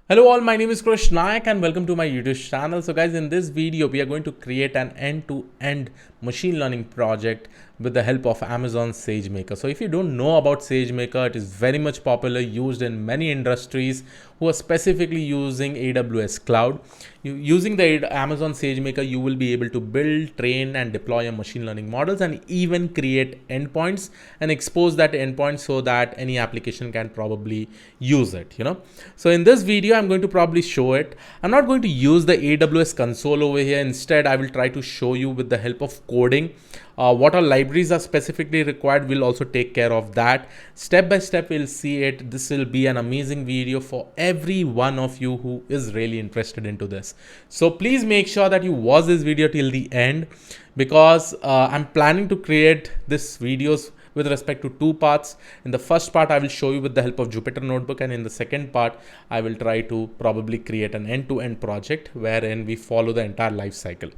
Hello all, my name is Krish Naik and welcome to my YouTube channel. So guys, in this video, we are going to create an end-to-end machine learning project with the help of Amazon Sagemaker. So if you don't know about Sagemaker, it is very much popular, used in many industries who are specifically using AWS Cloud. Using the Amazon Sagemaker, you will be able to build, train and deploy your machine learning models and even create endpoints and expose that endpoint so that any application can probably use it, So in this video, I'm going to probably show it. I'm not going to use the AWS console over here. Instead, I will try to show you with the help of coding what all libraries are specifically required. We'll also take care of that. Step by step, we'll see it. This will be an amazing video for every one of you who is really interested into this. So please make sure that you watch this video till the end, because I'm planning to create this videos with respect to two parts. In the first part, I will show you with the help of Jupyter Notebook, and in the second part, I will try to probably create an end-to-end project wherein we follow the entire life cycle.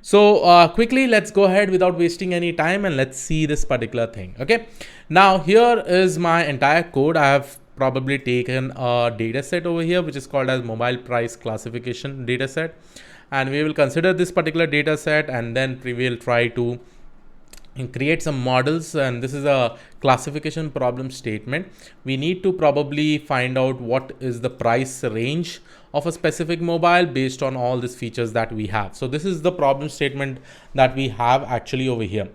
So quickly, let's go ahead without wasting any time and let's see this particular thing. Okay, now here is my entire code. I have probably taken a data set over here, which is called as mobile price classification data set, and we will consider this particular data set, and then we will try to create some models. And this is a classification problem statement. We need to probably find out what is the price range of a specific mobile based on all these features that we have. So this is the problem statement that we have actually over here.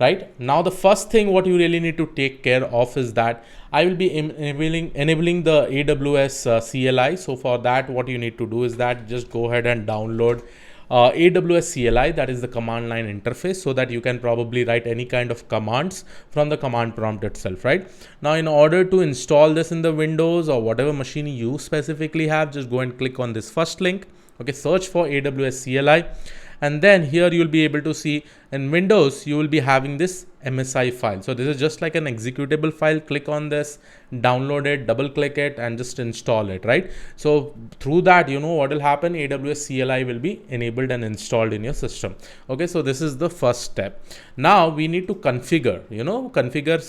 Right now, the first thing what you really need to take care of is that I will be enabling the AWS CLI. So for that, what you need to do is that just go ahead and download AWS CLI, that is the command line interface, so that you can probably write any kind of commands from the command prompt itself. Right now, in order to install this in the Windows or whatever machine you specifically have, just go and click on this first link. Okay, search for AWS CLI, and then here you will be able to see in Windows you will be having this MSI file. So this is just like an executable file. Click on this, download it, double click it, and just install it. Right, so through that, what will happen, AWS CLI will be enabled and installed in your system. Okay, so this is the first step. Now we need to configure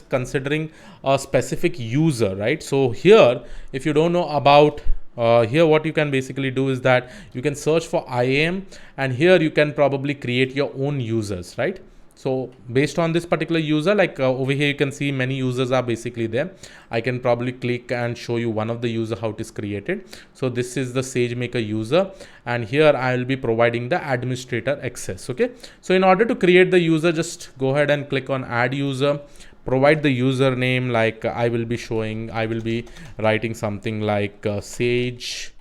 considering a specific user. Right, so here, if you don't know about here, what you can basically do is that you can search for IAM, and here you can probably create your own users. Right, so based on this particular user, like over here you can see many users are basically there. I can probably click and show you one of the user how it is created. So this is the Sagemaker user, and here I will be providing the administrator access. Okay, so in order to create the user, just go ahead and click on add user. Provide the username, like I will be writing something like Sagemaker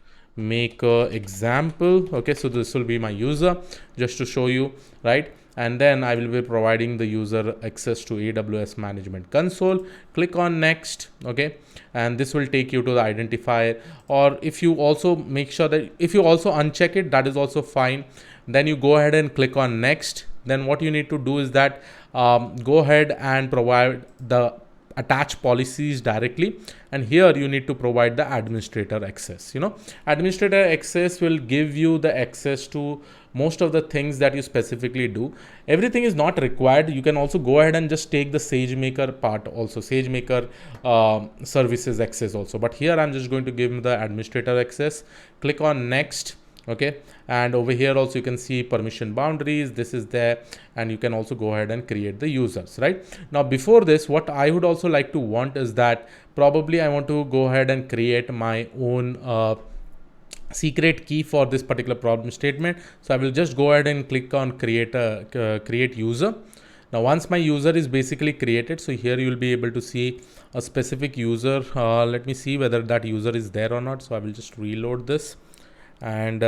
example. Okay, so this will be my user, just to show you. Right, and then I will be providing the user access to AWS management console. Click on next. Okay, and this will take you to the identifier, or if you also make sure that if you also uncheck it, that is also fine. Then you go ahead and click on next. Then what you need to do is that go ahead and provide the attach policies directly, and here you need to provide the administrator access. Administrator access will give you the access to most of the things that you specifically do. Everything is not required. You can also go ahead and just take the Sagemaker part also, Sagemaker services access also, but here I'm just going to give him the administrator access. Click on next. Okay, and over here also you can see permission boundaries. This is there, and you can also go ahead and create the users. Right now, before this, what I would also like to want is that probably I want to go ahead and create my own secret key for this particular problem statement. So I will just go ahead and click on create user. Now once my user is basically created, so here you will be able to see a specific user. Let me see whether that user is there or not. So I will just reload this, and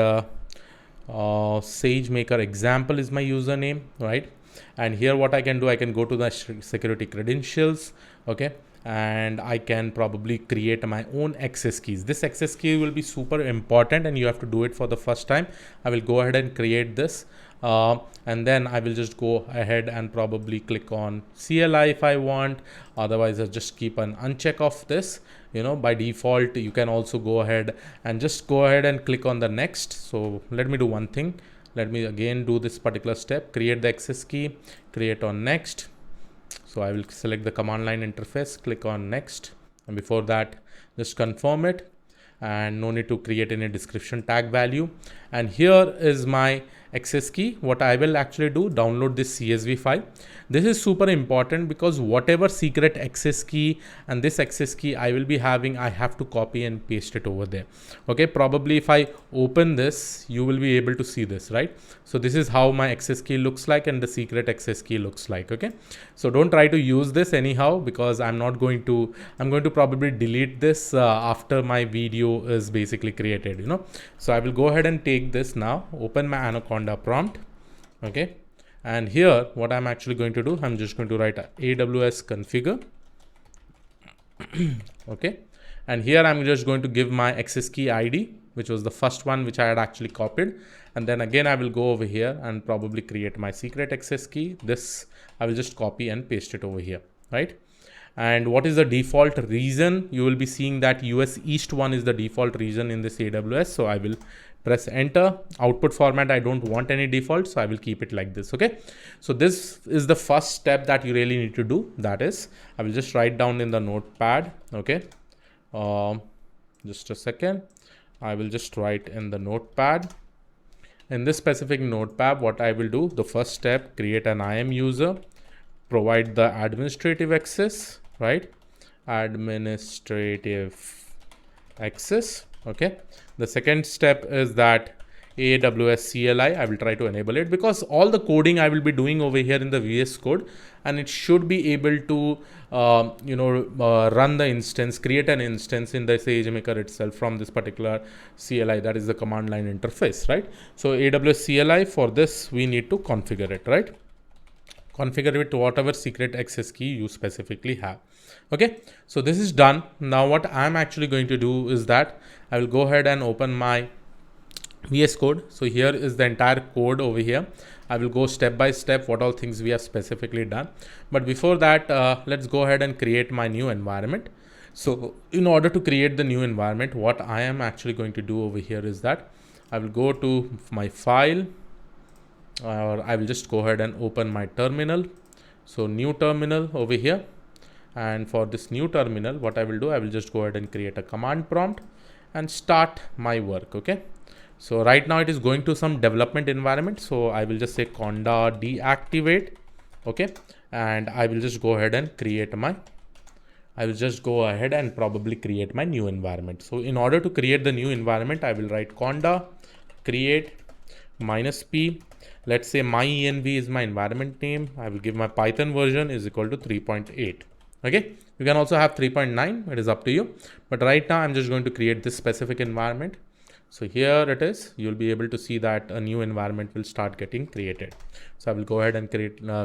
Sagemaker example is my username. Right, and here what I can do, I can go to the security credentials. Okay, and I can probably create my own access keys. This access key will be super important, and you have to do it for the first time. I will go ahead and create this, and then I will just go ahead and probably click on CLI if I want. Otherwise, I'll just keep an uncheck of this. By default, you can also go ahead and just go ahead and click on the next. So let me do one thing. Let me again do this particular step, create the access key, create on next. So I will select the command line interface, click on next, and before that, just confirm it. and no need to create any description tag value. And here is my access key. What I will actually do, download this CSV file. This is super important because whatever secret access key and this access key I will be having, I have to copy and paste it over there. Okay, probably if I open this, you will be able to see this, right? So this is how my access key looks like and the secret access key looks like. Okay, so don't try to use this anyhow, because I'm going to probably delete this after my video is basically created, you know. So I will go ahead and take this now, open my Anaconda prompt. Okay, and here what I'm actually going to do, I'm just going to write AWS configure. Okay, and here I'm just going to give my access key ID, which was the first one which I had actually copied. And then again, I will go over here and probably create my secret access key. This I will just copy and paste it over here, right? And what is the default region? You will be seeing that US East one is the default region in this AWS. So I will press enter. Output format, I don't want any default, so I will keep it like this. Okay, so this is the first step that you really need to do. That is, I will just write down in the notepad. Okay, just a second. I will just write in the notepad. In this specific notepad, what I will do, the first step, create an IAM user, provide the administrative access, right? Administrative access. Okay, the second step is that AWS CLI, I will try to enable it, because all the coding I will be doing over here in the VS Code, and it should be able to run the instance, create an instance in the SageMaker itself from this particular CLI, that is the command line interface, right? So AWS CLI, for this we need to configure it, right? Configure it to whatever secret access key you specifically have. Okay, so this is done. Now what I'm actually going to do is that I will go ahead and open my VS Code. So here is the entire code over here. I will go step by step what all things we have specifically done. But before that, let's go ahead and create my new environment. So in order to create the new environment, what I am actually going to do over here is that I will go to my file, or I will just go ahead and open my terminal. So new terminal over here. And for this new terminal, what I will do, I will just go ahead and create a command prompt and start my work. Okay, so right now it is going to some development environment. So I will just say conda deactivate. Okay, and I will just go ahead and probably create my new environment. So in order to create the new environment, I will write conda create -p. Let's say my env is my environment name. I will give my Python version is equal to 3.8. Okay, you can also have 3.9, it is up to you. But right now I'm just going to create this specific environment. So here it is, you'll be able to see that a new environment will start getting created. So I will go ahead and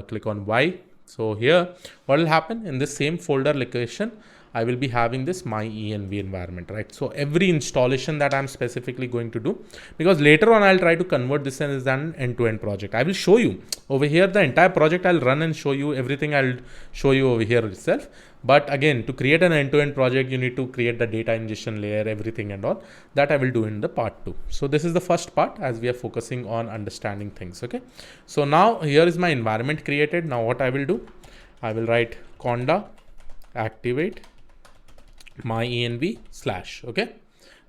click on Y. So here, what will happen in this same folder location, I will be having this my env environment, right? So every installation that I'm specifically going to do, because later on I'll try to convert this as an end-to-end project. I will show you over here the entire project. I'll run and show you everything. I'll show you over here itself. But again, to create an end-to-end project, you need to create the data ingestion layer, everything and all that I will do in the part 2. So this is the first part as we are focusing on understanding things. Okay, so now here is my environment created. Now what I will do, I will write conda activate my env / okay.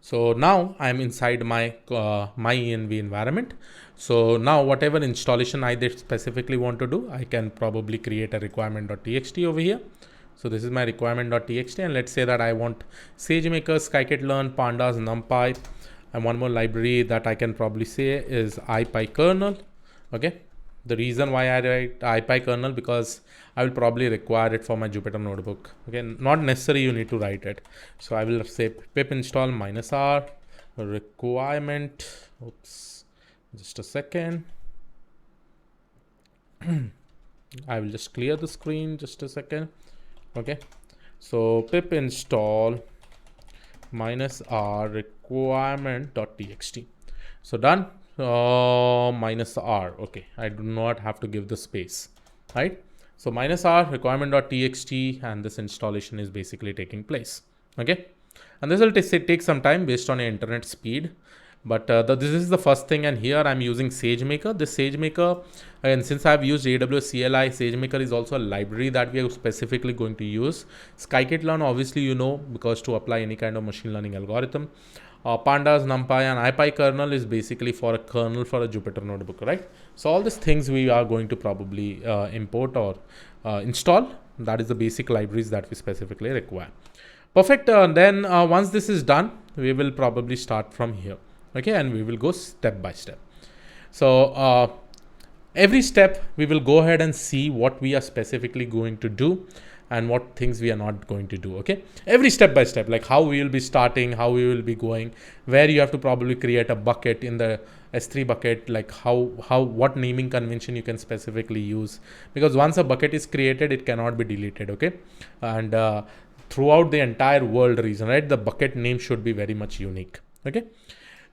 So now I'm inside my my env environment. So now whatever installation I specifically want to do, I can probably create a requirement.txt over here. So this is my requirement.txt, and let's say that I want SageMaker, scikit-learn, pandas, numpy, and one more library that I can probably say is ipykernel. Okay, the reason why I write ipykernel, because I will probably require it for my Jupyter notebook. Okay, not necessary you need to write it. So I will say pip install -r requirement. Oops, just a second. I will just clear the screen, just a second. Okay, so pip install -r requirement.txt. So done. -r. Okay, I do not have to give the space, right? So -r requirement.txt, and this installation is basically taking place. Okay, and this will take some time based on your internet speed. But this is the first thing, and here I'm using SageMaker. This SageMaker, and since I've used AWS CLI, SageMaker is also a library that we are specifically going to use. Scikit-learn, obviously, you know, because to apply any kind of machine learning algorithm. Pandas, NumPy, and IPy kernel is basically for a kernel for a Jupyter notebook, right? So all these things we are going to probably import or install. That is the basic libraries that we specifically require. Perfect. Then once this is done, we will probably start from here. Okay, and we will go step by step. So every step we will go ahead and see what we are specifically going to do and what things we are not going to do. Okay, every step by step, like how we will be starting, how we will be going, where you have to probably create a bucket in the S3 bucket, like what naming convention you can specifically use, because once a bucket is created, it cannot be deleted. Okay, and throughout the entire world reason, right, the bucket name should be very much unique. Okay,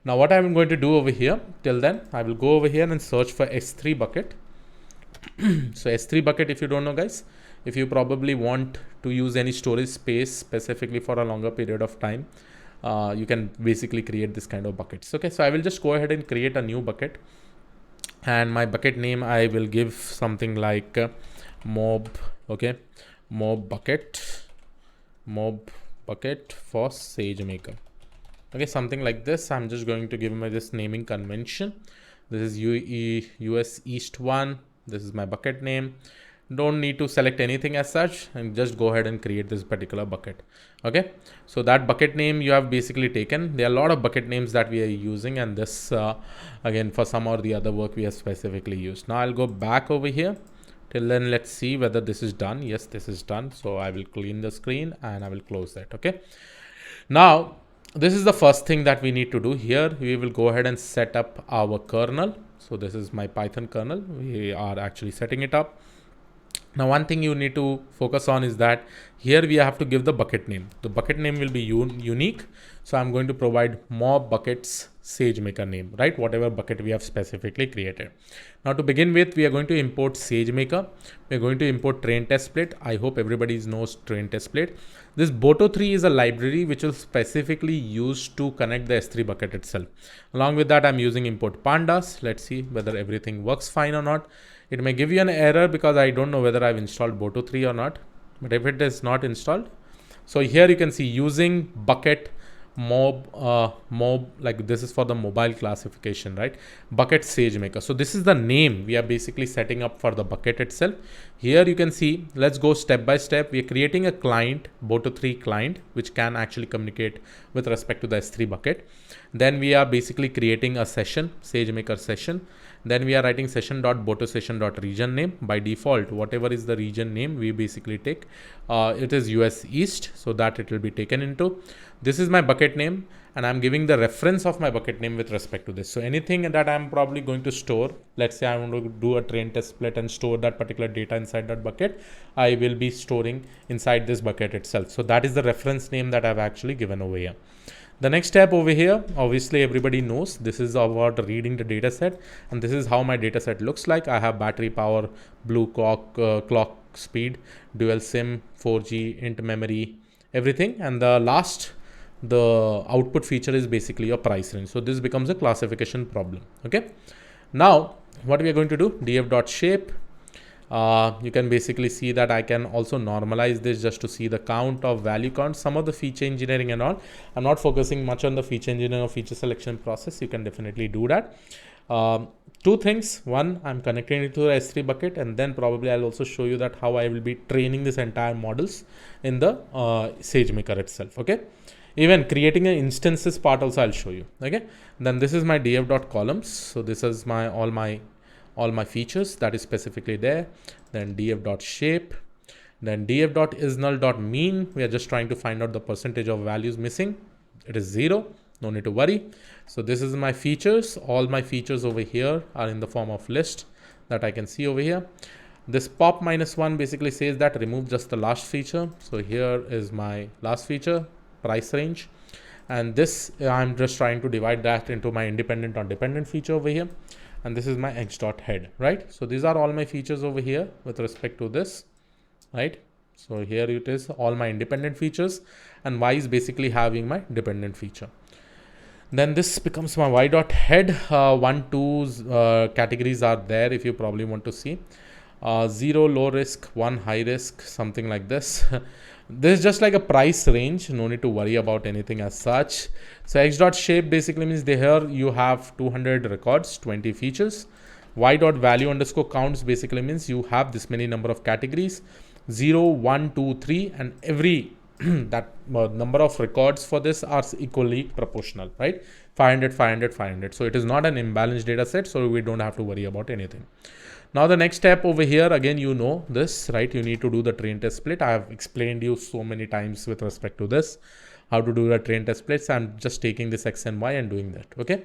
now what I'm going to do over here, till then I will go over here and search for S3 bucket. So S3 bucket, if you don't know, guys, if you probably want to use any storage space specifically for a longer period of time, you can basically create this kind of buckets. Okay, so I will just go ahead and create a new bucket, and my bucket name I will give something like mob. Okay, mob bucket for SageMaker. Okay, something like this. I'm just going to give my this naming convention. This is US East 1. This is my bucket name. Don't need to select anything as such, and just go ahead and create this particular bucket. Okay, so that bucket name you have basically taken. There are a lot of bucket names that we are using, and this again for some or the other work we have specifically used. Now I'll go back over here. Till then, let's see whether this is done. Yes, this is done. So I will clean the screen and I will close that. Okay, now this is the first thing that we need to do. Here we will go ahead and set up our kernel. So this is my Python kernel. We are actually setting it up. Now one thing you need to focus on is that here we have to give the bucket name. The bucket name will be unique. So I'm going to provide mob buckets SageMaker name, right? Whatever bucket we have specifically created. Now to begin with, we are going to import SageMaker. We're going to import train test plate. I hope everybody knows train test plate. This Boto3 is a library which is specifically used to connect the S3 bucket itself. Along with that, I'm using import pandas. Let's see whether everything works fine or not. It may give you an error because I don't know whether I've installed Boto3 or not. But if it is not installed, so here you can see using bucket mob, like this is for the mobile classification, right? Bucket SageMaker. So this is the name we are basically setting up for the bucket itself. Here you can see, let's go step by step. We are creating a client, Boto3 client, which can actually communicate with respect to the S3 bucket. Then we are basically creating a session, SageMaker session. Then we are writing session.botosession.region name. By default, whatever is the region name, we basically take. It is US East, so that it will be taken into. This is my bucket name, and I'm giving the reference of my bucket name with respect to this. So anything that I'm probably going to store, let's say I want to do a train test split and store that particular data inside that bucket, I will be storing inside this bucket itself. So that is the reference name that I've actually given over here. The next step over here, obviously everybody knows, this is about reading the data set, and this is how my data set looks like. I have battery power, blue clock speed, dual SIM, 4G, int memory, everything. And the output feature is basically your price range. So this becomes a classification problem. Okay. Now what we are going to do, df.shape. You can basically see that I can also normalize this just to see the count of value count, some of the feature engineering and all. I'm not focusing much on the feature engineering or feature selection process. You can definitely do that. Two things. One, I'm connecting it to the S3 bucket, and then probably I'll also show you that how I will be training this entire models in the SageMaker itself. Okay. Even creating an instances part also I'll show you. Okay. Then this is my df.columns. So this is all my features that is specifically there. Then df.shape, then df.isNull.mean. We are just trying to find out the percentage of values missing. It is 0. No need to worry. So this is my features. All my features over here are in the form of list that I can see over here. This pop -1 basically says that remove just the last feature. So here is my last feature, price range. And this, I'm just trying to divide that into my independent or dependent feature over here. And this is my x.head, right? So these are all my features over here with respect to this, right? So here it is, all my independent features, and y is basically having my dependent feature. Then this becomes my y dot head. 1, 2 categories are there if you probably want to see. 0 low risk, 1 high risk, something like this. This is just like a price range. No need to worry about anything as such. So x dot shape basically means here you have 200 records, 20 features. Y dot value underscore counts basically means you have this many number of categories, 0, 1, 2, 3, and every that number of records for this are equally proportional, right? 500, 500, 500. So it is not an imbalanced data set, so we don't have to worry about anything. Now the next step over here, again, you know this, right? You need to do the train test split. I have explained you so many times with respect to this, how to do the train test splits. I'm just taking this X and Y and doing that, okay?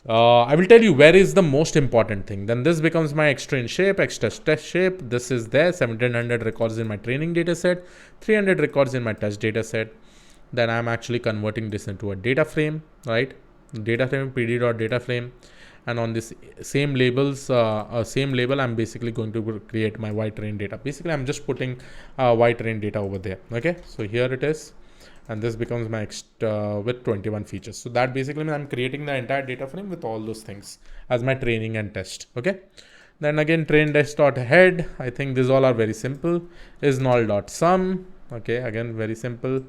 I will tell you where is the most important thing. Then this becomes my X train shape, X test shape. This is there, 1700 records in my training data set, 300 records in my test data set. Then I'm actually converting this into a data frame, right? Data frame, pd.data frame. And on this same labels, same label, I'm basically going to create my Y train data. Basically, I'm just putting Y train data over there. Okay, so here it is. And this becomes my with 21 features. So that basically means I'm creating the entire data frame with all those things as my training and test. Okay. Then again, train test dot head. I think these all are very simple. Is null dot sum. Okay. Again, very simple.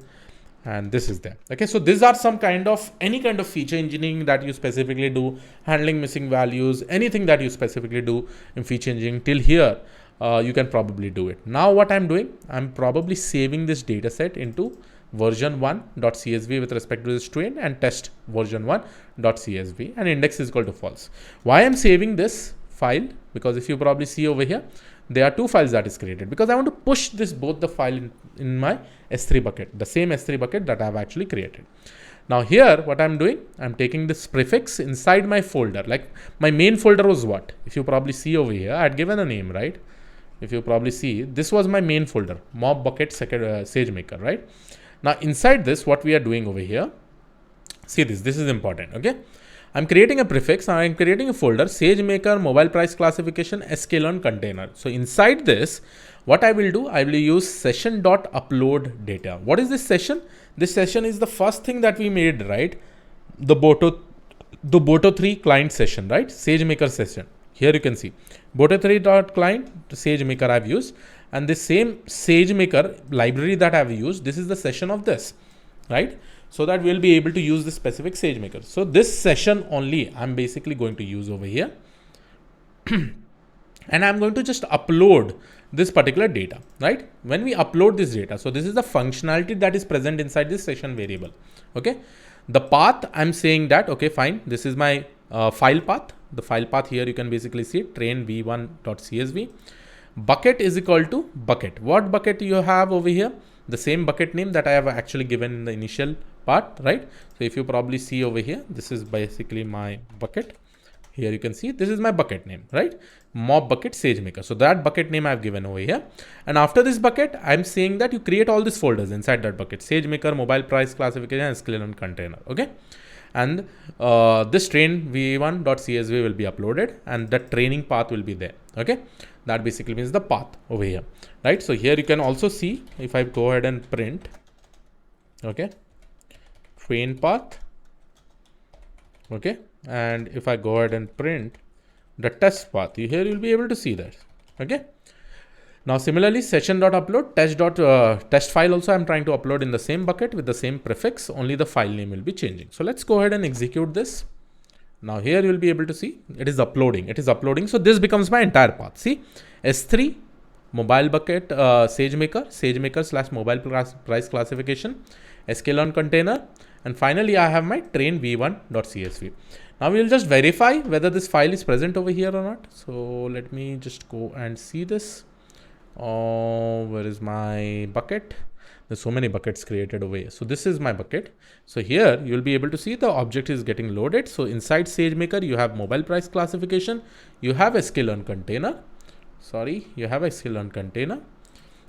And this is there. Okay. So these are some kind of any kind of feature engineering that you specifically do, handling missing values, anything that you specifically do in feature engineering till here. You can probably do it. Now what I'm doing, I'm probably saving this data set into version 1.csv with respect to this train and test version 1.csv and index is equal to false. Why I'm saving this file? Because if you probably see over here, there are two files that is created because I want to push this both the file in my S3 bucket, the same S3 bucket that I have actually created. Now here, what I'm doing, I'm taking this prefix inside my folder. Like my main folder was what? If you probably see over here, I had given a name, right? If you probably see, this was my main folder, mob bucket SageMaker, right? Now inside this, what we are doing over here, see this is important, okay? I'm creating a prefix, I'm creating a folder, SageMaker, mobile price classification, sklearn container. So inside this, what I will do, I will use session.upload data. What is this session? This session is the first thing that we made, right? The Boto 3 client session, right? SageMaker session. Here you can see Boto3.client, SageMaker I've used. And the same SageMaker library that I've used, this is the session of this, right? So that we'll be able to use this specific SageMaker. So this session only I'm basically going to use over here. And I'm going to just upload this particular data, right? When we upload this data, so this is the functionality that is present inside this session variable, okay? The path, I'm saying that, okay, fine. This is my file path. The file path here, you can basically see train v1.csv. Bucket is equal to bucket. What bucket you have over here? The same bucket name that I have actually given in the initial part, right? So if you probably see over here, this is basically my bucket. Here you can see this is my bucket name, right? Mob bucket SageMaker. So that bucket name I've given over here. And after this bucket, I'm saying that you create all these folders inside that bucket. SageMaker, mobile price classification, and sklearn container, okay? And this train v1.csv will be uploaded and the training path will be there, okay? That basically means the path over here, right? So here you can also see if I go ahead and print, okay, train path, okay, and if I go ahead and print the test path, here you'll be able to see that, okay. Now similarly, session.upload test file also I'm trying to upload in the same bucket with the same prefix, only the file name will be changing. So let's go ahead and execute this. Now here you will be able to see it is uploading. It is uploading. So this becomes my entire path. See, S3, mobile bucket, SageMaker slash mobile price classification, sklearn container, and finally I have my train v1.csv. Now we will just verify whether this file is present over here or not. So let me just go and see this. Oh, where is my bucket? There's so many buckets created over here. So this is my bucket. So here you'll be able to see the object is getting loaded. So inside SageMaker, you have mobile price classification. You have a sklearn container. You have a sklearn container.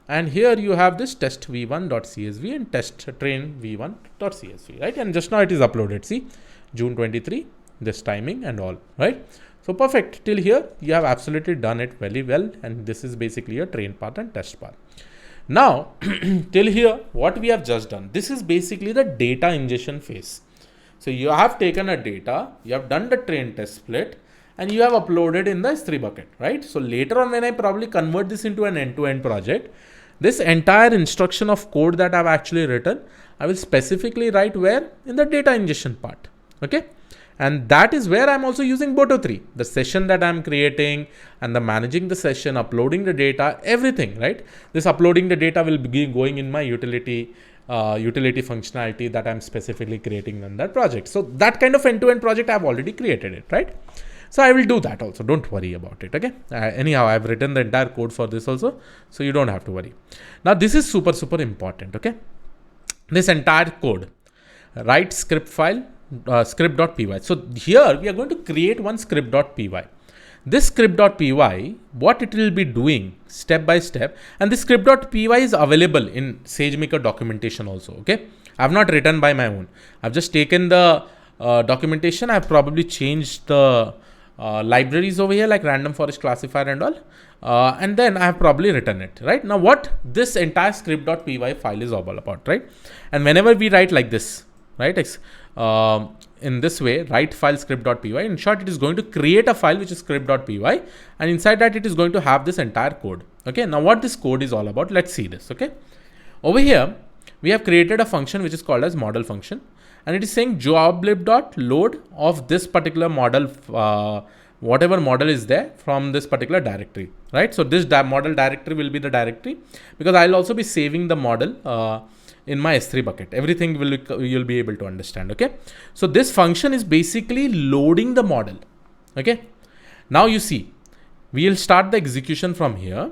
And here you have this test v1.csv and test train v1.csv, right? And just now it is uploaded. See, June 23, this timing and all, right? So perfect. Till here, you have absolutely done it very well. And this is basically a train path and test path. Now, till here, what we have just done, this is basically the data ingestion phase. So you have taken a data, you have done the train test split, and you have uploaded in the S3 bucket, right? So later on, when I probably convert this into an end-to-end project, this entire instruction of code that I've actually written, I will specifically write where? In the data ingestion part, okay? And that is where I'm also using Boto 3, the session that I'm creating and the managing the session, uploading the data, everything, right? This uploading the data will be going in my utility functionality that I'm specifically creating in that project. So that kind of end-to-end project I've already created it, right? So I will do that also. Don't worry about it. Okay. Anyhow, I've written the entire code for this also, so you don't have to worry. Now this is super important. Okay. This entire code, write script file, script.py. So here we are going to create one script.py. This script.py, what it will be doing step by step, and this script.py is available in SageMaker documentation also. Okay. I've not written by my own. I've just taken the documentation. I've probably changed the libraries over here like random forest classifier and all. And then I have probably written it, right? Now what this entire script.py file is all about, right? And whenever we write like this, right? In this way, write file script.py. In short, it is going to create a file which is script.py, and inside that it is going to have this entire code. Okay. Now what this code is all about, let's see this. Okay. Over here, we have created a function which is called as model function. And it is saying joblib.load of this particular model, whatever model is there from this particular directory, right? So this model directory will be the directory, because I'll also be saving the model in my S3 bucket. Everything you'll be able to understand. Okay. So this function is basically loading the model. Okay. Now you see, we'll start the execution from here.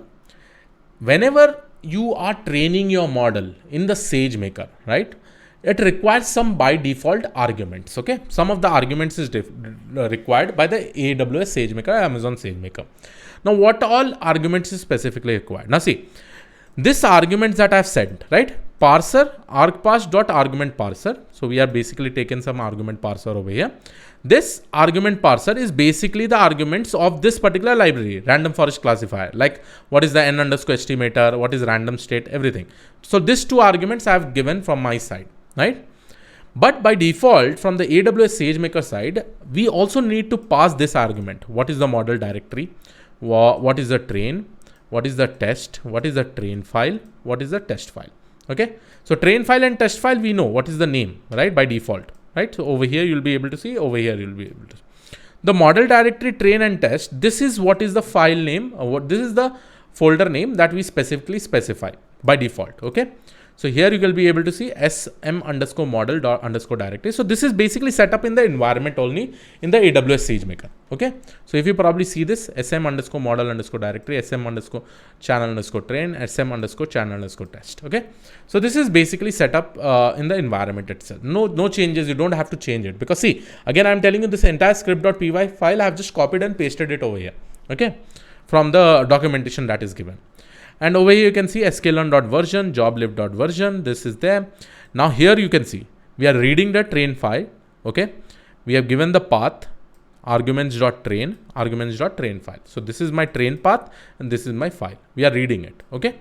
Whenever you are training your model in the SageMaker, right? It requires some by default arguments. Okay. Some of the arguments is required by the AWS SageMaker, Amazon SageMaker. Now what all arguments is specifically required? Now see, this arguments that I've sent, right? Parser, argparse.argument parser. So we are basically taken some argument parser over here. This argument parser is basically the arguments of this particular library, random forest classifier, like what is the n underscore estimator, what is random state, everything. So these two arguments I have given from my side, right? But by default from the AWS SageMaker side, we also need to pass this argument. What is the model directory? What is the train? What is the test? What is the train file? What is the test file? Okay. So train file and test file, we know what is the name, right? By default, right? So over here, you'll be able to see, over here, you'll be able to see. The model directory, train and test. This is what is the file name, or this is the folder name that we specifically specify by default. Okay. So here you will be able to see sm underscore model dot underscore directory. So this is basically set up in the environment only in the AWS SageMaker. Okay. So if you probably see this sm underscore model underscore directory, sm underscore channel underscore train, sm underscore channel underscore test. Okay. So this is basically set up in the environment itself. No changes. You don't have to change it, because see, again, I'm telling you this entire script.py file, I have just copied and pasted it over here. Okay. From the documentation that is given. And over here you can see sklearn.version, joblib.version. This is there. Now here you can see we are reading the train file. Okay. We have given the path arguments.train file. So this is my train path and this is my file. We are reading it. Okay.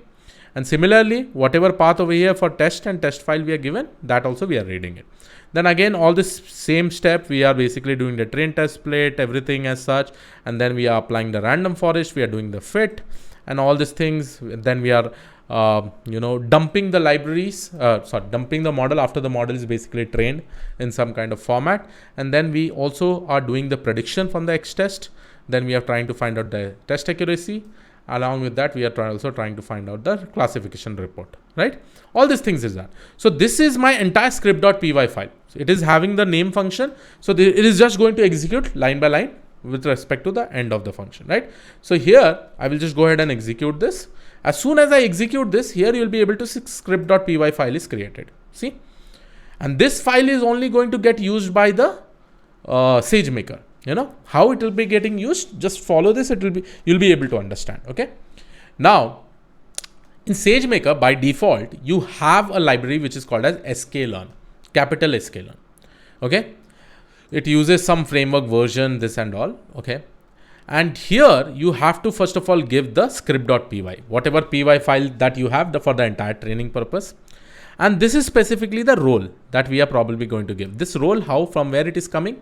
And similarly, whatever path over here for test and test file we are given, that also we are reading it. Then again, all this same step, we are basically doing the train test split, everything as such. And then we are applying the random forest. We are doing the fit and all these things. Then we are, dumping the libraries, dumping the model after the model is basically trained in some kind of format. And then we also are doing the prediction from the X test. Then we are trying to find out the test accuracy. Along with that, we are also trying to find out the classification report, right? All these things is that. So this is my entire script.py file. So it is having the name function. So it is just going to execute line by line with respect to the end of the function, right? So here I will just go ahead and execute this. As soon as I execute this, here you will be able to see script.py file is created. See, and this file is only going to get used by the SageMaker. How it will be getting used, just follow this, you'll be able to understand. Okay. Now in SageMaker, by default, you have a library which is called as sklearn, capital sklearn. Okay. It uses some framework version, this and all. Okay. And here you have to first of all give the script.py, whatever py file that you have for the entire training purpose. And this is specifically the role that we are probably going to give. This role, how, from where it is coming,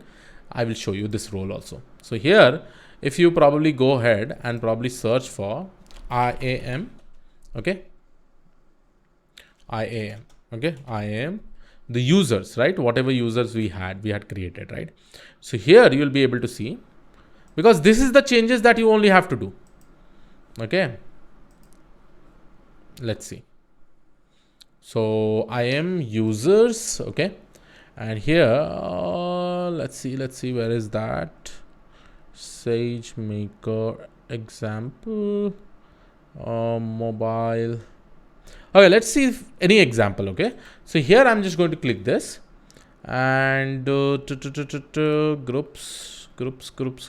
I will show you this role also. So here, if you probably go ahead and probably search for IAM, okay, IAM, okay, IAM, the users, right? Whatever users we had created, right? So here you will be able to see, because this is the changes that you only have to do. Okay. Let's see. So IAM users, okay. And here, let's see, where is that? SageMaker example, mobile. Okay, let's see if any example, okay. So here I'm just going to click this and groups.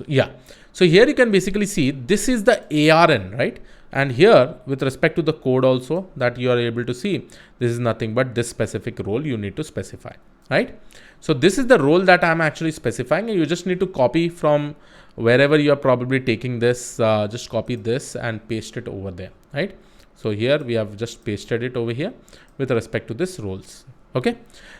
Yeah. So here you can basically see this is the ARN, right? And here with respect to the code also that you are able to see, this is nothing but this specific role you need to specify, right? So this is the role that I'm actually specifying, and you just need to copy from wherever you are probably taking this, just copy this and paste it over there, right? So here we have just pasted it over here with respect to this roles. Okay.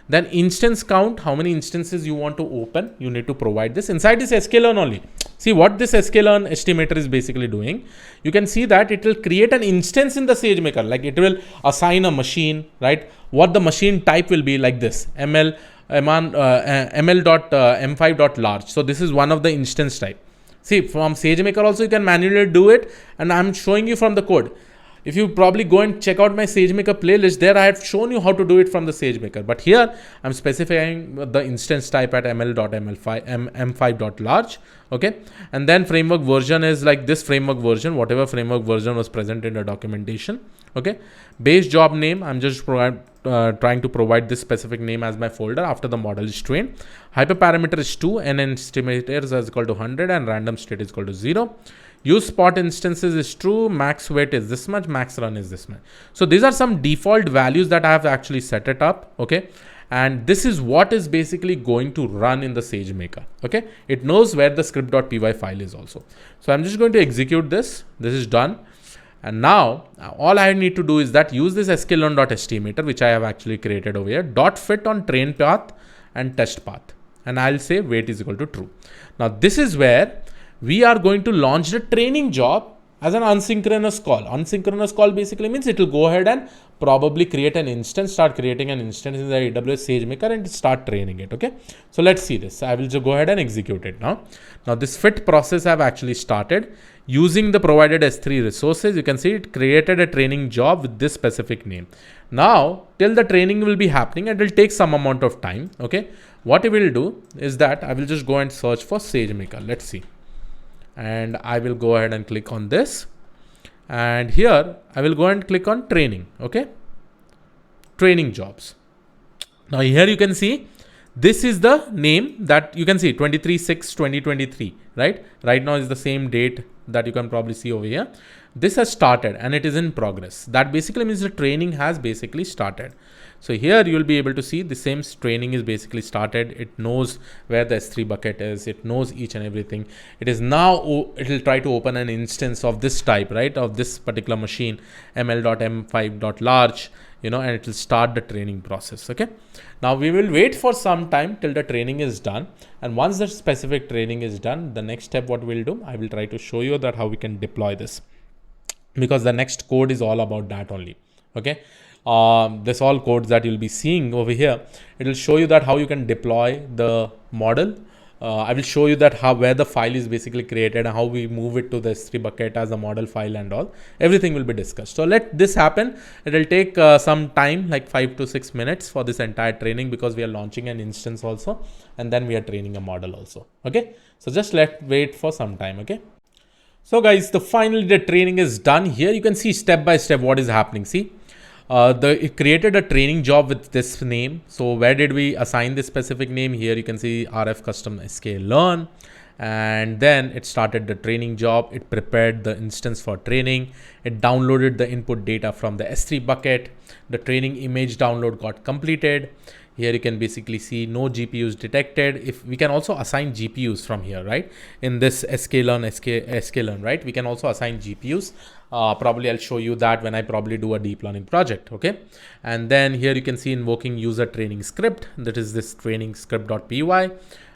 Then instance count, how many instances you want to open, you need to provide this inside this sklearn only. See what this sklearn estimator is basically doing. You can see that it will create an instance in the SageMaker, like it will assign a machine, right? What the machine type will be like this, ml.m5.large. So this is one of the instance type. See, from SageMaker also you can manually do it, and I'm showing you from the code. If you probably go and check out my SageMaker playlist, there I have shown you how to do it from the SageMaker. But here I'm specifying the instance type at m5.large. Okay. And then framework version is like this framework version, whatever framework version was present in the documentation. Okay. Base job name, I'm just trying to provide this specific name as my folder after the model is trained. Hyperparameter is 2, and estimator is equal to 100, and random state is equal to 0. Use spot instances is true, max weight is this much, max run is this much. So these are some default values that I have actually set it up, okay? And this is what is basically going to run in the SageMaker, okay? It knows where the script.py file is also. So I'm just going to execute this. This is done. And now all I need to do is that use this sklearn.estimator, which I have actually created over here, dot fit on train path and test path. And I'll say weight is equal to true. Now this is where we are going to launch the training job as an asynchronous call. Asynchronous call basically means it will go ahead and probably create an instance, start creating an instance in the AWS SageMaker and start training it. Okay. So let's see this. I will just go ahead and execute it now. Now this fit process I've actually started using the provided S3 resources. You can see it created a training job with this specific name. Now till the training will be happening, it will take some amount of time. Okay. What I will do is that I will just go and search for SageMaker. Let's see. And I will go ahead and click on this, and here I will go and click on training. Okay. Training jobs. Now here you can see this is the name that you can see 23/6/2023, right? Right now is the same date that you can probably see over here. This has started and it is in progress. That basically means the training has basically started. So here you will be able to see the same training is basically started. It knows where the S3 bucket is. It knows each and everything. It is now, it will try to open an instance of this type, right? Of this particular machine, ml.m5.large, and it will start the training process. Okay. Now we will wait for some time till the training is done. And once the specific training is done, the next step, what we'll do, I will try to show you that how we can deploy this, because the next code is all about that only. Okay. This all codes that you'll be seeing over here, it will show you that how you can deploy the model. I will show you that where the file is basically created and how we move it to the S3 bucket as a model file and all. Everything will be discussed. So let this happen. It will take some time, like 5 to 6 minutes for this entire training, because we are launching an instance also, and then we are training a model also. Okay. So just wait for some time. Okay. So guys, finally the training is done. Here you can see step by step what is happening. See. It created a training job with this name. So where did we assign this specific name? Here you can see RF custom sklearn, and then it started the training job. It prepared the instance for training. It downloaded the input data from the S3 bucket. The training image download got completed. Here you can basically see no GPUs detected. If we can also assign GPUs from here, right? In this sklearn, right? We can also assign GPUs. Probably I'll show you that when I probably do a deep learning project, okay? And then here you can see invoking user training script. That is this training script.py,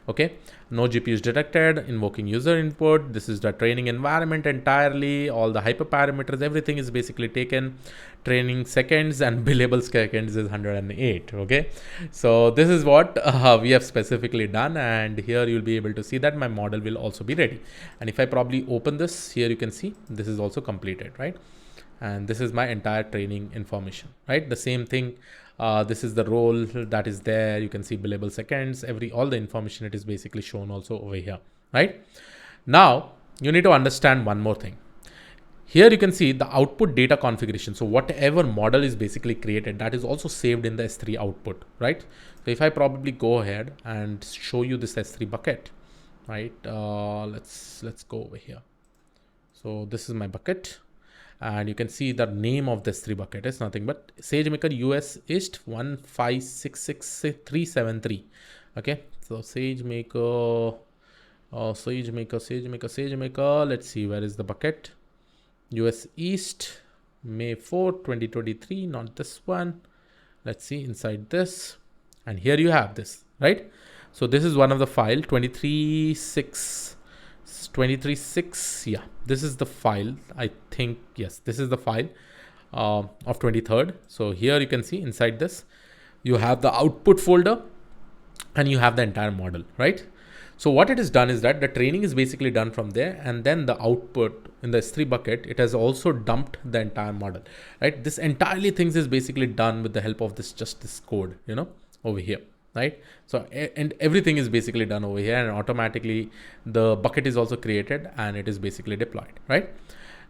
okay? No GPUs detected, invoking user input. This is the training environment entirely. All the hyperparameters, everything is basically taken. Training seconds and billable seconds is 108, okay? So this is what we have specifically done. And here you'll be able to see that my model will also be ready. And if I probably open this, here you can see this is also completed, right? And this is my entire training information, right? The same thing. This is the role that is there. You can see billable seconds, all the information it is basically shown also over here, right? Now you need to understand one more thing. Here you can see the output data configuration. So whatever model is basically created, that is also saved in the S3 output, right? So if I probably go ahead and show you this S3 bucket, right? Let's go over here. So this is my bucket. And you can see the name of this S3 bucket is nothing but SageMaker US East 1566373. Okay, so SageMaker, SageMaker. Let's see, where is the bucket? US East, May 4, 2023, not this one. Let's see inside this. And here you have this, right? So this is one of the file 23.6. Yeah, this is the file. I think, yes, this is the file of 23rd. So here you can see inside this, you have the output folder and you have the entire model, right? So what it is done is that the training is basically done from there, and then the output in the S3 bucket, it has also dumped the entire model, right? This entirely things is basically done with the help of this code, over here. Right? So, and everything is basically done over here, and automatically the bucket is also created and it is basically deployed, right?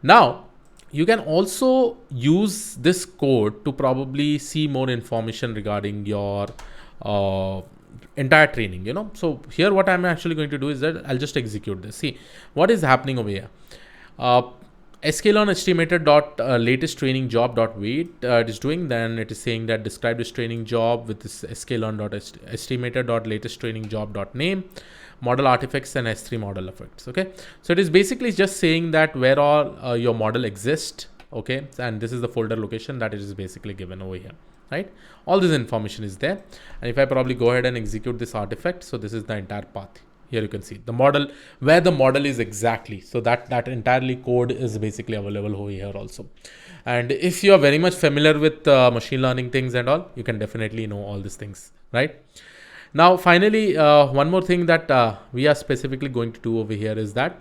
Now, you can also use this code to probably see more information regarding your entire training, So here what I'm actually going to do is that I'll just execute this. See what is happening over here. sklearn estimator latest training job wait it is doing. Then it is saying that describe this training job with this sklearn estimator latest training job name, model artifacts and S3 model effects. Okay, so it is basically just saying that where all your model exists. Okay, and this is the folder location that it is basically given over here, right? All this information is there. And if I probably go ahead and execute this artifact, so this is the entire path. Here you can see the model, where the model is exactly. So that entirely code is basically available over here also. And if you are very much familiar with machine learning things and all, you can definitely know all these things, right? Now, finally, one more thing that we are specifically going to do over here is that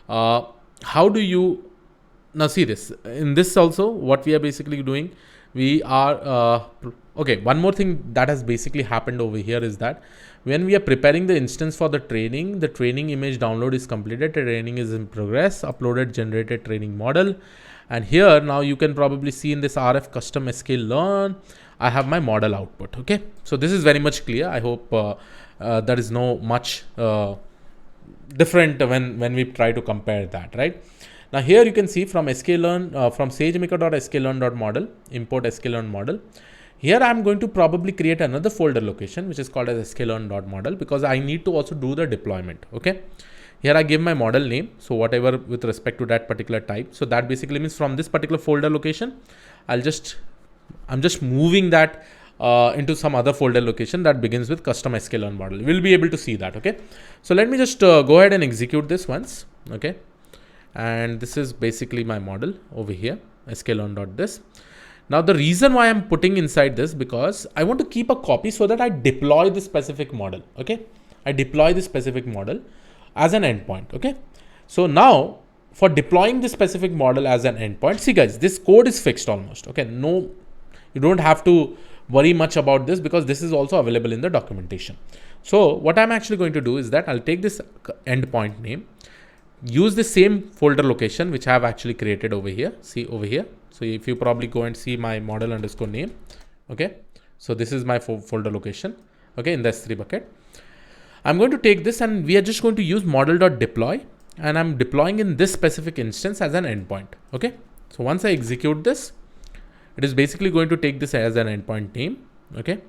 how do you now see this in this also, what we are basically doing, we are okay. One more thing that has basically happened over here is that when we are preparing the instance for the training image download is completed, the training is in progress, uploaded generated training model. And here now you can probably see in this RF custom sklearn, I have my model output. Okay, so this is very much clear. I hope there is no much different when we try to compare that, right? Now here you can see from sklearn, from sagemaker.sklearn.model, import sklearn model. Here I'm going to probably create another folder location, which is called as sklearn.model, because I need to also do the deployment. Okay. Here I give my model name. So whatever with respect to that particular type. So that basically means from this particular folder location, I'm just moving that into some other folder location that begins with custom sklearn model. We'll be able to see that. Okay. So let me just go ahead and execute this once. Okay. And this is basically my model over here, sklearn.this. Now the reason why I'm putting inside this, because I want to keep a copy so that I deploy this specific model. Okay. I deploy this specific model as an endpoint. Okay. So now for deploying this specific model as an endpoint, see guys, this code is fixed almost. Okay. No, you don't have to worry much about this because this is also available in the documentation. So what I'm actually going to do is that I'll take this endpoint name, use the same folder location, which I have actually created over here. See over here. So if you probably go and see my model underscore name. Okay. So this is my folder location. Okay. In the S3 bucket, I'm going to take this and we are just going to use model.deploy, and I'm deploying in this specific instance as an endpoint. Okay. So once I execute this, it is basically going to take this as an endpoint name. Okay.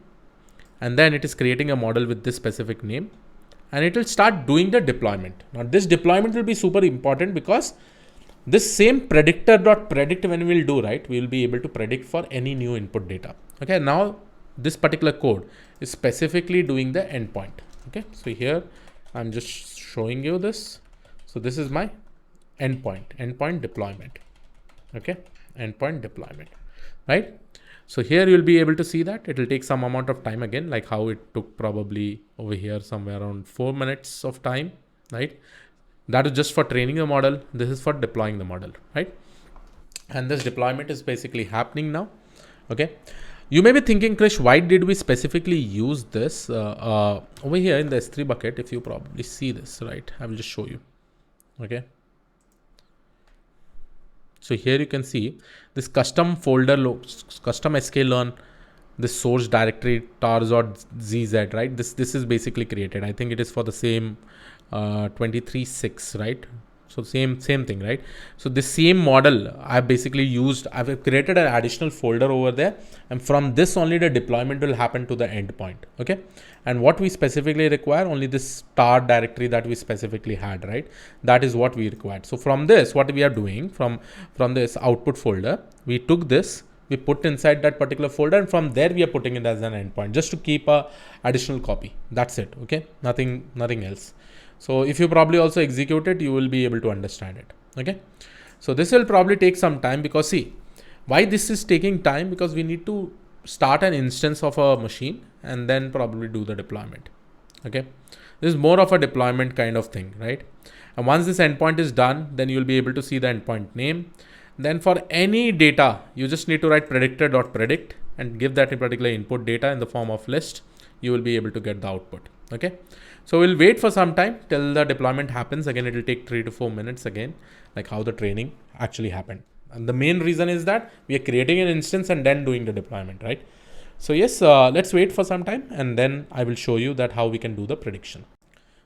and then it is creating a model with this specific name, and it will start doing the deployment. Now this deployment will be super important because this same predictor.predict when we will do, right, we will be able to predict for any new input data. Okay, now this particular code is specifically doing the endpoint. Okay, so here I'm just showing you this. So this is my endpoint deployment. Okay, endpoint deployment, right? So here you'll be able to see that it will take some amount of time again, like how it took probably over here somewhere around 4 minutes of time, right? That is just for training the model. This is for deploying the model, right? And this deployment is basically happening now. Okay. You may be thinking, Krish, why did we specifically use this over here in the S3 bucket? If you probably see this, right? I will just show you. Okay. So here you can see this custom folder, custom sklearn, this source directory tar.zz, right? This is basically created. I think it is for the same 23.6, right? So same thing, right? So this same model I've created an additional folder over there, and from this only the deployment will happen to the endpoint. Okay. And what we specifically require, only this tar directory that we specifically had, right? That is what we required. So from this, what we are doing from this output folder, we took this, we put inside that particular folder, and from there we are putting it as an endpoint just to keep a additional copy. That's it. Okay. Nothing else. So if you probably also execute it, you will be able to understand it. Okay. So this will probably take some time, because see why this is taking time, because we need to start an instance of a machine and then probably do the deployment. Okay. This is more of a deployment kind of thing, right? And once this endpoint is done, then you'll be able to see the endpoint name. Then for any data, you just need to write predictor.predict and give that a particular input data in the form of list. You will be able to get the output. Okay. So we'll wait for some time till the deployment happens. Again, it will take 3 to 4 minutes again, like how the training actually happened. And the main reason is that we are creating an instance and then doing the deployment, right? So yes, let's wait for some time, and then I will show you that how we can do the prediction.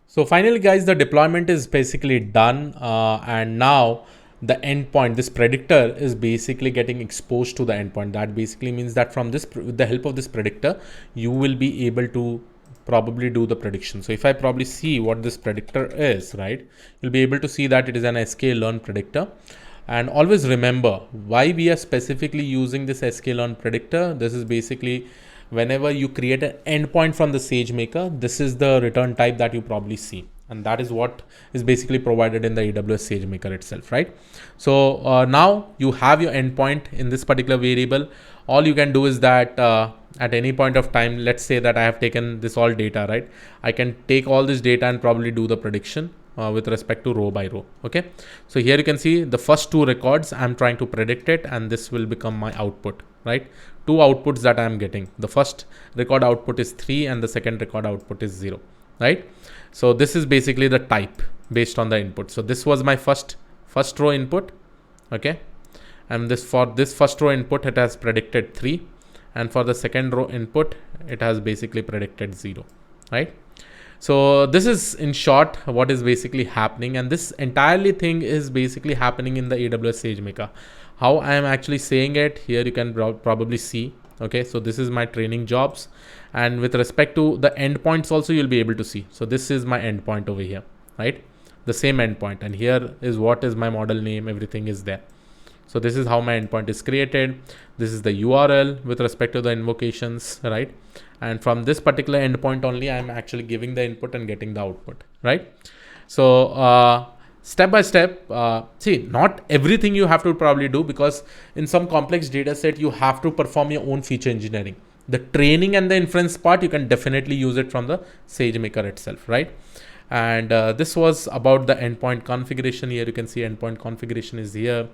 So finally, guys, the deployment is basically done. And now the endpoint, this predictor is basically getting exposed to the endpoint. That basically means that from this, with the help of this predictor, you will be able to probably do the prediction. So if I probably see what this predictor is, right, you'll be able to see that it is an sklearn predictor. And always remember why we are specifically using this sklearn predictor. This is basically whenever you create an endpoint from the SageMaker, this is the return type that you probably see. And that is what is basically provided in the AWS SageMaker itself, right? So now you have your endpoint in this particular variable. All you can do is that at any point of time, let's say that I have taken this all data, right? I can take all this data and probably do the prediction with respect to row by row. Okay. So here you can see the first 2 records, I'm trying to predict it, and this will become my output, right? 2 outputs that I'm getting. The first record output is 3 and the second record output is 0, right? So this is basically the type based on the input. So this was my first row input. Okay. And for this first row input, it has predicted 3. And for the second row input, it has basically predicted 0, right? So this is in short what is basically happening. And this entirely thing is basically happening in the AWS SageMaker. How I am actually saying it here, you can probably see. Okay, so this is my training jobs. And with respect to the endpoints also, you'll be able to see. So this is my endpoint over here, right? The same endpoint. And here is what is my model name. Everything is there. So this is how my endpoint is created. This is the URL with respect to the invocations, right? And from this particular endpoint only, I'm actually giving the input and getting the output, right? So step by step, see, not everything you have to probably do, because in some complex data set, you have to perform your own feature engineering. The training and the inference part, you can definitely use it from the SageMaker itself, right? And this was about the endpoint configuration. Here you can see endpoint configuration is here.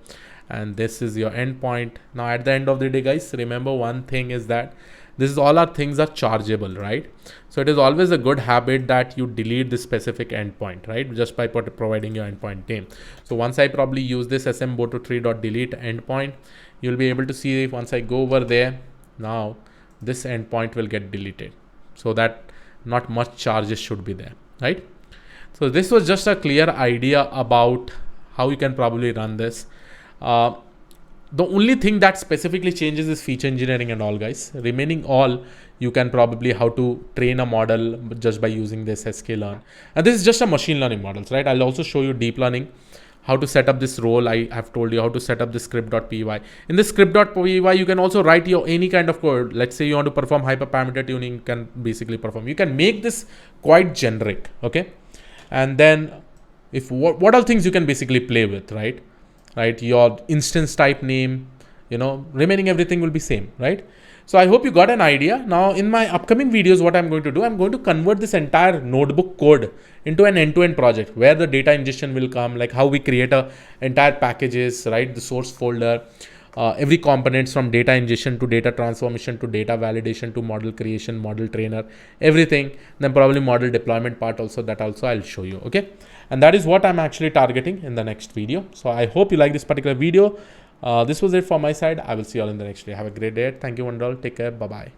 And this is your endpoint. Now at the end of the day, guys, remember one thing is that this is all our things are chargeable, right? So it is always a good habit that you delete this specific endpoint, right? Just by providing your endpoint name. So once I probably use this smbo23.delete endpoint, you'll be able to see if once I go over there, now this endpoint will get deleted, so that not much charges should be there, right? So this was just a clear idea about how you can probably run this. The only thing that specifically changes is feature engineering and all, guys. Remaining all, you can probably how to train a model just by using this sklearn. And this is just a machine learning models, right? I'll also show you deep learning, how to set up this role. I have told you how to set up the script.py. In the script.py, you can also write your any kind of code. Let's say you want to perform hyperparameter tuning, you can basically perform. You can make this quite generic, okay? And then if what all things you can basically play with, right? Your instance type name, remaining everything will be same, right? So I hope you got an idea. Now in my upcoming videos, what I'm going to do, I'm going to convert this entire notebook code into an end-to-end project where the data ingestion will come, like how we create a entire packages, right? The source folder, every components from data ingestion to data transformation to data validation to model creation, model trainer, everything. Then probably model deployment part also, that also I'll show you, okay? And that is what I'm actually targeting in the next video. So I hope you like this particular video. This was it from my side. I will see you all in the next video. Have a great day. Thank you, one and all. Take care. Bye-bye.